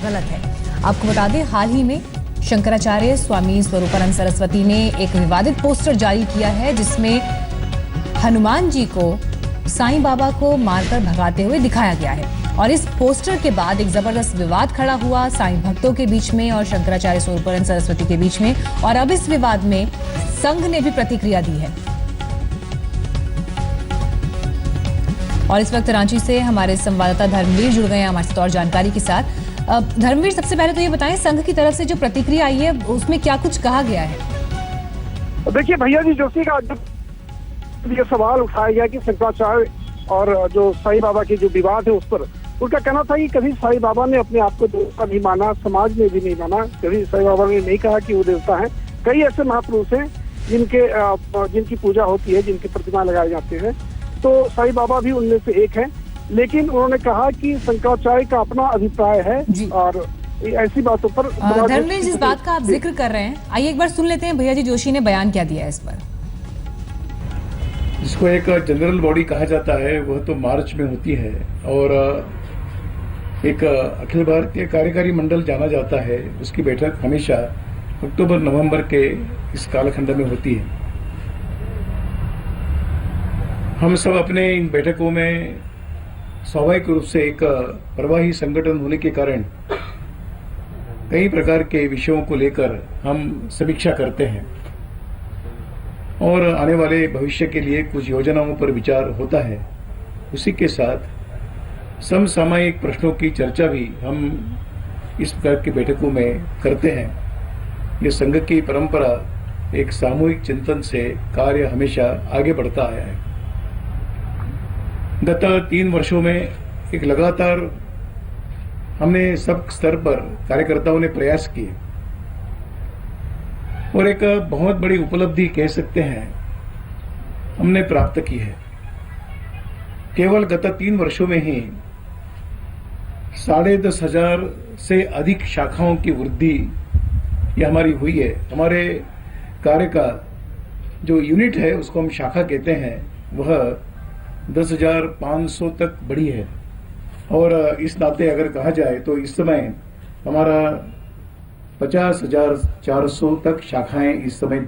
गलत है। आपको बता दें, हाल ही में शंकराचार्य स्वामी स्वरूपानंद सरस्वती ने एक विवादित पोस्टर जारी किया है जिसमें हनुमान जी को साईं बाबा को मारकर भगाते हुए दिखाया गया है। और इस पोस्टर के बाद एक जबरदस्त विवाद खड़ा हुआ साईं भक्तों के बीच में और शंकराचार्य स्वरूपानंद सरस्वती के बीच में। और अब इस विवाद में संघ ने भी प्रतिक्रिया दी है। और इस वक्त रांची से हमारे संवाददाता धर्मवीर जुड़ गए हैं हमारे साथ और जानकारी के साथ। धर्मवीर, सबसे पहले तो ये बताएं, संघ की तरफ से जो प्रतिक्रिया आई है उसमें क्या कुछ कहा गया है? देखिए भैया जी, जोशी का ये सवाल उठाया गया कि शंकराचार्य और जो साईं बाबा के जो विवाद है उस पर उनका कहना था कि कभी साईं बाबा ने अपने आप को देवता नहीं माना, समाज ने भी नहीं माना। कभी साईं बाबा ने नहीं कहा कि वो देवता है। कई ऐसे महापुरुष हैं जिनकी पूजा होती है, जिनकी प्रतिमा लगाए जाते हैं, तो साईं बाबा भी उनमें से एक है। लेकिन उन्होंने कहा कि शंकराचार्य का अपना अभिप्राय है और ऐसी बातों पर धर्मवीर, जिस बात का आप जिक्र कर रहे हैं, आइए एक बार सुन लेते हैं भैया जी जोशी ने बयान क्या दिया है इस पर। जिसको एक जनरल बॉडी कहा जाता है वह तो मार्च में होती है और एक अखिल भारतीय कार्यकारी मंडल जाना जाता है, उसकी बैठक हमेशा अक्टूबर नवंबर के इस कालखंड में होती है। हम सब अपने इन बैठकों में स्वाभाविक रूप से एक प्रवाही संगठन होने के कारण कई प्रकार के विषयों को लेकर हम समीक्षा करते हैं और आने वाले भविष्य के लिए कुछ योजनाओं पर विचार होता है। उसी के साथ समसामयिक प्रश्नों की चर्चा भी हम इस प्रकार की बैठकों में करते हैं। ये संघ की परंपरा एक सामूहिक चिंतन से कार्य हमेशा आगे बढ़ता आया है। गत 3 वर्षों में एक लगातार हमने सब स्तर पर कार्यकर्ताओं ने प्रयास किए और एक बहुत बड़ी उपलब्धि कह सकते हैं हमने प्राप्त की है। केवल गत 3 वर्षों में ही 10,500 से अधिक शाखाओं की वृद्धि यह हमारी हुई है। हमारे कार्य का जो यूनिट है उसको हम शाखा कहते हैं, वह 10,500 तक बढ़ी है। और इस नाते अगर कहा जाए तो इस समय हमारा 50,400 तक शाखाएं इस समय